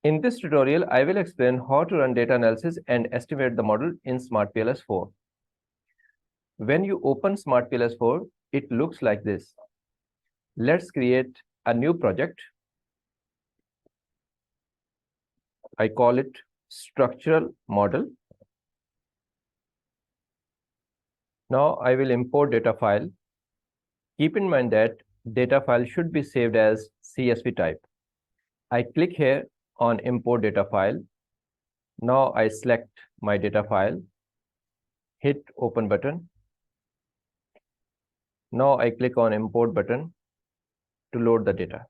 In this tutorial, I will explain how to run data analysis and estimate the model in SmartPLS 4. When you open SmartPLS 4, it looks like this. Let's create a new project. I call it structural model. Now I will import data file. Keep in mind that data file should be saved as CSV type. I click here on import data file. Now I select my data file, hit open button. Now I click on import button to load the data.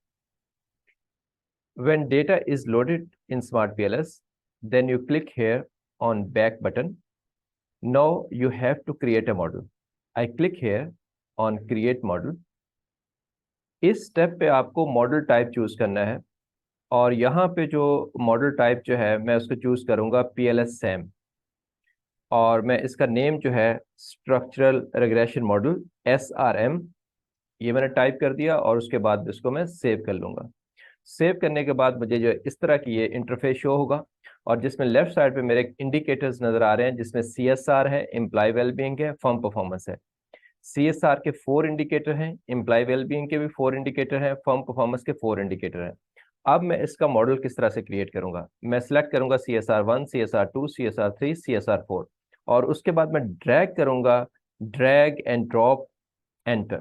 When data is loaded in SmartPLS, then you click here on back button. Now you have to create a model. I click here on create model. इस step पे आपको model type choose करना है और यहाँ पे जो model type जो है मैं उसको चूज करूंगा PLS SAM और मैं इसका नेम जो है स्ट्रक्चरल रिग्रेशन मॉडल SRM ये मैंने टाइप कर दिया और उसके बाद इसको मैं सेव कर लूंगा। सेव करने के बाद मुझे जो इस तरह की ये इंटरफेस शो होगा और जिसमें लेफ्ट साइड पे मेरे इंडिकेटर्स नजर आ रहे हैं जिसमें CSR है, एम्प्लॉय वेलबींग है, फर्म परफॉर्मेंस है। CSR के 4 इंडिकेटर हैं, एम्प्लॉय वेलबींग के भी 4 इंडिकेटर हैं, फर्म परफॉर्मेंस के 4 इंडिकेटर हैं। अब मैं इसका मॉडल किस तरह से क्रिएट करूंगा, मैं सिलेक्ट करूंगा CSR1, CSR2, CSR3, CSR4 और उसके बाद मैं ड्रैग करूंगा, ड्रैग एंड ड्रॉप एंटर,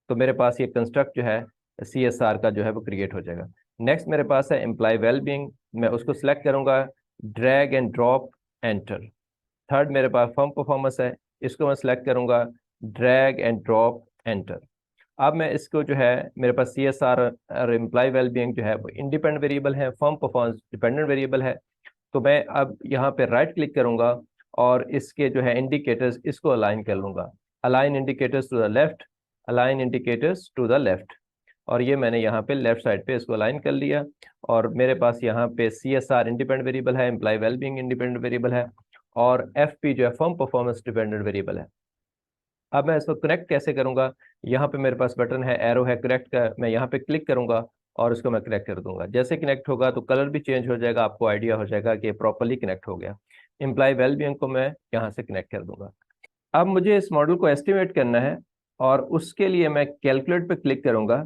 तो मेरे पास ये कंस्ट्रक्ट जो है CSR का जो है वो क्रिएट हो जाएगा। नेक्स्ट मेरे पास है एम्प्लॉय वेलबींग, मैं उसको सिलेक्ट करूंगा, drag and drop enter. Third मेरे पास फर्म परफॉर्मेंस है, इसको मैं सिलेक्ट करूंगा, ड्रैग एंड ड्रॉप एंटर। अब मैं इसको जो है मेरे पास CSR और एम्प्लॉय वेलबींग जो है वो इंडिपेंडेंट वेरिएबल है, फर्म परफॉर्मेंस डिपेंडेंट वेरिएबल है, तो मैं अब यहाँ पे राइट क्लिक करूंगा और इसके जो है इंडिकेटर्स इसको अलाइन कर लूंगा, align indicators to the left, align indicators to the left, और ये मैंने यहाँ पे लेफ्ट साइड पे इसको अलाइन कर लिया और मेरे पास यहाँ पे CSR इंडिपेंडेंट वेरिएबल है, एम्प्लॉय वेलबींग इंडिपेंडेंट वेरिएबल है और FP जो है फर्म परफॉर्मेंस डिपेंडेंट वेरिएबल है। अब मैं इसको कनेक्ट कैसे करूंगा, यहाँ पे मेरे पास बटन है, एरो है कनेक्ट का, मैं यहाँ पे क्लिक करूंगा और इसको मैं कनेक्ट कर दूंगा। जैसे कनेक्ट होगा तो कलर भी चेंज हो जाएगा, आपको आइडिया हो जाएगा कि प्रॉपरली कनेक्ट हो गया। एम्प्लॉय वेलबींग को मैं यहाँ से कनेक्ट कर दूंगा। अब मुझे इस मॉडल को एस्टिमेट करना है और उसके लिए मैं कैलकुलेट पे क्लिक करूंगा।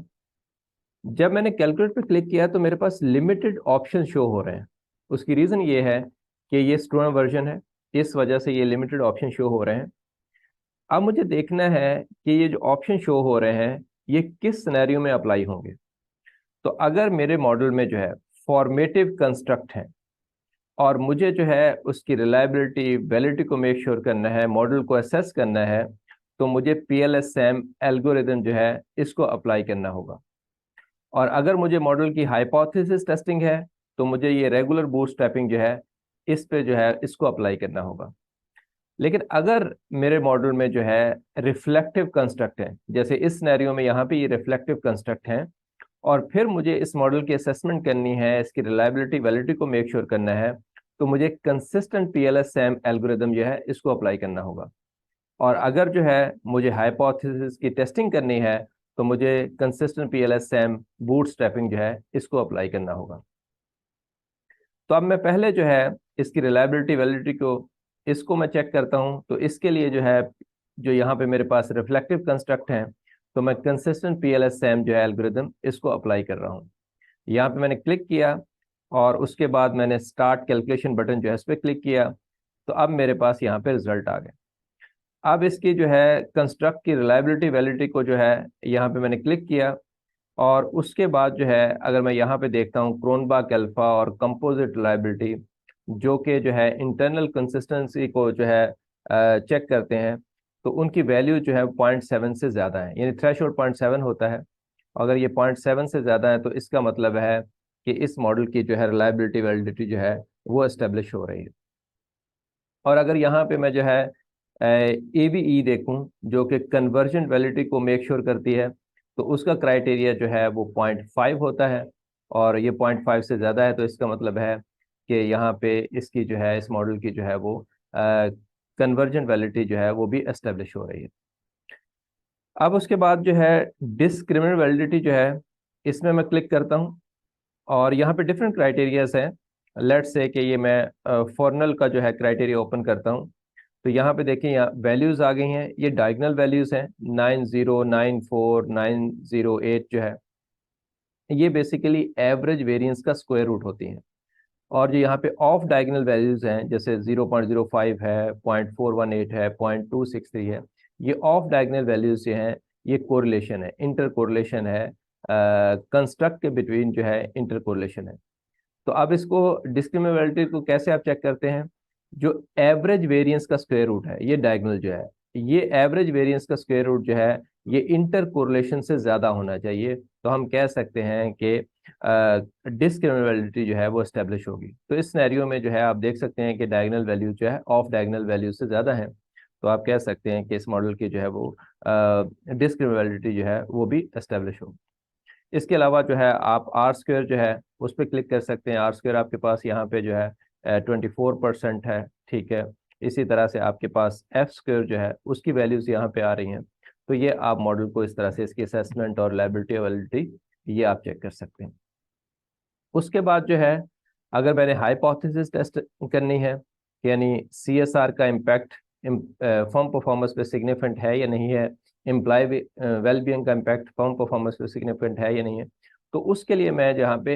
जब मैंने कैलकुलेट पे क्लिक किया तो मेरे पास लिमिटेड ऑप्शन शो हो रहे हैं। उसकी रीजन ये है कि ये स्टूडेंट वर्जन है, इस वजह से ये लिमिटेड ऑप्शन शो हो रहे हैं। अब मुझे देखना है कि ये जो ऑप्शन शो हो रहे हैं ये किस सिनेरियो में अप्लाई होंगे। तो अगर मेरे मॉडल में जो है फॉर्मेटिव कंस्ट्रक्ट है और मुझे जो है उसकी रिलायबिलिटी वैलिडिटी को मेक श्योर करना है, मॉडल को असेस करना है, तो मुझे PLS SAM एल्गोरिदम जो है इसको अप्लाई करना होगा। और अगर मुझे मॉडल की हाइपोथेसिस टेस्टिंग है तो मुझे ये रेगुलर बूटस्ट्रैपिंग जो है इस पे जो है इसको अप्लाई करना होगा। लेकिन अगर मेरे मॉडल में जो है रिफ्लेक्टिव कंस्ट्रक्ट है, जैसे इस सिनेरियो में यहाँ पे ये रिफ्लेक्टिव कंस्ट्रक्ट है और फिर मुझे इस मॉडल की असेसमेंट करनी है, इसकी रिलायबिलिटी वैलिडिटी को मेक श्योर करना है, तो मुझे कंसिस्टेंट PLS SAM एल्गोरिदम जो है इसको अप्लाई करना होगा। और अगर जो है मुझे हाइपोथेसिस की टेस्टिंग करनी है तो मुझे कंसिस्टेंट PLS SAM बूटस्ट्रैपिंग जो है इसको अप्लाई करना होगा। तो अब मैं पहले जो है इसकी रिलायबिलिटी वैलिडिटी को इसको मैं चेक करता हूं। तो इसके लिए जो है जो यहाँ पे मेरे पास रिफ्लेक्टिव कंस्ट्रक्ट है तो मैं कंसिस्टेंट PLS SAM जो है एल्गोरिदम इसको अप्लाई कर रहा हूँ। यहाँ पे मैंने क्लिक किया और उसके बाद मैंने स्टार्ट कैलकुलेशन बटन जो है इस पर क्लिक किया, तो अब मेरे पास यहाँ पे रिजल्ट आ गए। अब इसकी जो है कंस्ट्रक्ट की रिलायबिलिटी वैलिडिटी को जो है यहाँ पे मैंने क्लिक किया और उसके बाद जो है अगर मैं यहाँ पे देखता हूँ क्रोनबाक अल्फा और कंपोजिट रिलायबिलिटी जो कि जो है इंटरनल कंसिस्टेंसी को जो है चेक करते हैं, तो उनकी वैल्यू जो है 0.7 से ज़्यादा है, यानी थ्रेशोल्ड 0.7 होता है। अगर ये 0.7 से ज़्यादा है तो इसका मतलब है कि इस मॉडल की जो है रिलायबिलिटी वैलिडिटी जो है वो एस्टेब्लिश हो रही है। और अगर यहाँ पे मैं जो है ABE देखूं जो कि कन्वर्जन वैलिडिटी को मेक श्योर करती है, तो उसका क्राइटेरिया जो है वो 0.5 होता है और ये 0.5 से ज़्यादा है, तो इसका मतलब है कि यहाँ पे इसकी जो है इस मॉडल की जो है वो कन्वर्जन वैलिडिटी जो है वो भी एस्टेब्लिश हो रही है। अब उसके बाद जो है डिस्क्रिमिनेंट वैलिडिटी जो है इसमें मैं क्लिक करता हूँ और यहाँ पे डिफरेंट क्राइटेरियाज हैं। लेट्स से कि ये मैं फॉर्नल का जो है क्राइटेरिया ओपन करता हूँ, तो यहाँ पे देखिए यहाँ वैल्यूज आ गई हैं, ये डायगोनल वैल्यूज हैं 9094 908 जो है ये बेसिकली एवरेज वेरिएंस का स्क्वायर रूट होती हैं। और जो यहाँ पे ऑफ डायगोनल वैल्यूज हैं जैसे 0.05 है, 0.418 है, 0.263 है, ये ऑफ डायगोनल वैल्यूज जो हैं ये कोरिलेशन है, इंटर कोरिलेशन है, कंस्ट्रक्ट के बिटवीन जो है इंटर कोरिलेशन है। तो अब इसको डिस्क्रिमिनेबिलिटी को कैसे आप चेक करते हैं? जो एवरेज वेरिएंस का स्क्वायर रूट है ये डायगोनल जो है, ये एवरेज वेरिएंस का स्क्वायर रूट जो है ये इंटर कोरिलेशन से ज्यादा होना चाहिए, तो हम कह सकते हैं कि डिस्क्रिमिनेबिलिटी जो है वो एस्टेब्लिश होगी। तो इस सिनेरियो में जो है आप देख सकते हैं कि डायगोनल वैल्यू जो है ऑफ डायगोनल वैल्यू से ज्यादा है, तो आप कह सकते हैं कि इस मॉडल की जो है वो डिस्क्रिमिनेबिलिटी जो है वो भी एस्टेब्लिश होगी। इसके अलावा जो है आप आर स्क्वायर जो है उस पर क्लिक कर सकते हैं। आर स्क्वायर आपके पास यहाँ पे जो है 24% है, ठीक है। इसी तरह से आपके पास एफ स्क्वायर जो है उसकी वैल्यूज यहाँ पे आ रही हैं। तो ये आप मॉडल को इस तरह से इसकी असेसमेंट और लायबिलिटी वैलिडिटी ये आप चेक कर सकते हैं। उसके बाद जो है अगर मैंने हाइपोथेसिस टेस्ट करनी है, यानी सीएसआर का इम्पैक्ट फर्म परफॉर्मेंस पे सिग्निफिकेंट है या नहीं है, एम्प्लॉय वेलबींग का इम्पैक्ट फर्म परफॉर्मेंस पे सिग्निफिकेंट है या नहीं है, तो उसके लिए मैं जहाँ पे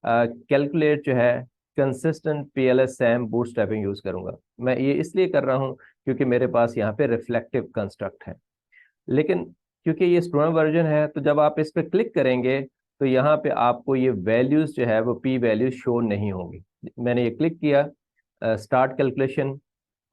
कैलकुलेट जो है consistent PLS Sam bootstrapping use करूंगा। मैं ये इसलिए कर रहा हूँ क्योंकि मेरे पास यहाँ पे रिफ्लेक्टिव कंस्ट्रक्ट है, लेकिन क्योंकि ये स्टूडेंट वर्जन है तो जब आप इस पर क्लिक करेंगे तो यहाँ पे आपको ये वैल्यूज जो है वो पी वैल्यूज शो नहीं होंगी। मैंने ये क्लिक किया स्टार्ट कैलकुलेशन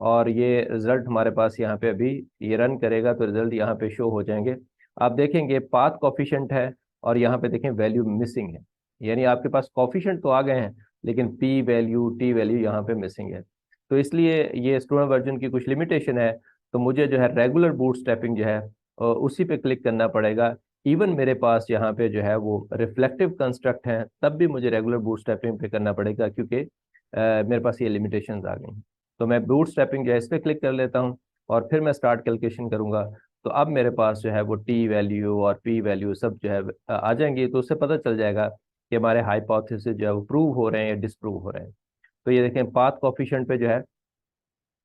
और ये रिजल्ट हमारे पास यहाँ पे अभी ये रन करेगा तो रिजल्ट यहाँ पे शो हो जाएंगे। आप देखेंगे पाथ कॉफिशेंट है और यहाँ पे देखें वैल्यू मिसिंग है, यानी आपके पास कॉफिशेंट तो आ गए हैं लेकिन पी वैल्यू टी वैल्यू यहाँ पे मिसिंग है। तो इसलिए ये स्टूडेंट वर्जन की कुछ लिमिटेशन है, तो मुझे जो है रेगुलर बूटस्ट्रैपिंग जो है उसी पे क्लिक करना पड़ेगा। इवन मेरे पास यहाँ पे जो है वो रिफ्लेक्टिव कंस्ट्रक्ट हैं तब भी मुझे रेगुलर बूटस्ट्रैपिंग पे करना पड़ेगा क्योंकि मेरे पास ये लिमिटेशंस आ गई हैं। तो मैं बूटस्ट्रैपिंग जो है इस पर क्लिक कर लेता हूँ और फिर मैं स्टार्ट कैलकुलेशन करूंगा, तो अब मेरे पास जो है वो टी वैल्यू और पी वैल्यू सब जो है आ जाएंगी। तो उससे पता चल जाएगा कि हमारे हाइपोथेसिस जो है वो प्रूव हो रहे हैं या डिसप्रूव हो रहे हैं। तो ये देखें पाथ कोफिशिएंट पे जो है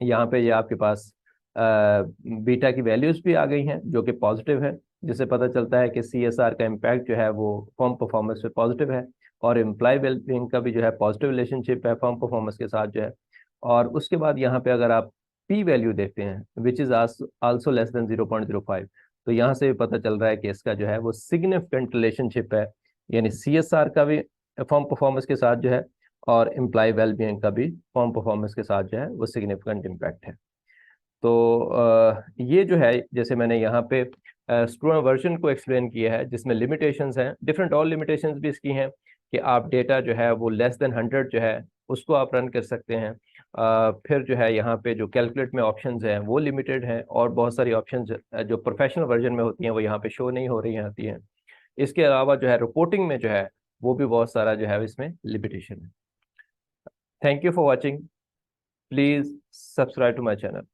यहाँ पे ये आपके पास बीटा की वैल्यूज भी आ गई हैं जो कि पॉजिटिव है, जिससे पता चलता है कि सीएसआर का इम्पैक्ट जो है वो फर्म परफॉर्मेंस पे पॉजिटिव है और एम्प्लॉय वेलबींग का भी जो है पॉजिटिव रिलेशनशिप है फर्म परफॉर्मेंस के साथ जो है। और उसके बाद यहाँ पे अगर आप पी वैल्यू देखते हैं which is also less than 0.05, तो यहाँ से भी पता चल रहा है कि इसका जो है वो सिग्निफिकेंट रिलेशनशिप है, यानी सीएसआर का भी फर्म परफॉर्मेंस के साथ जो है और एम्प्लॉय वेलबींग का भी फर्म परफॉर्मेंस के साथ जो है वो सिग्निफिकेंट इम्पैक्ट है। तो ये जो है जैसे मैंने यहाँ पे स्टूडेंट वर्जन को एक्सप्लेन किया है जिसमें लिमिटेशंस हैं, डिफरेंट और लिमिटेशंस भी इसकी हैं कि आप डेटा जो है वो लेस देन 100 जो है उसको आप रन कर सकते हैं। फिर जो है यहाँ पे जो कैलकुलेट में ऑप्शंस हैं वो लिमिटेड हैं और बहुत सारी ऑप्शंस जो प्रोफेशनल वर्जन में होती हैं वो यहाँ पे शो नहीं हो रही होती हैं। इसके अलावा जो है रिपोर्टिंग में जो है वो भी बहुत सारा जो है इसमें लिमिटेशन है। Thank you for watching, please subscribe to my channel.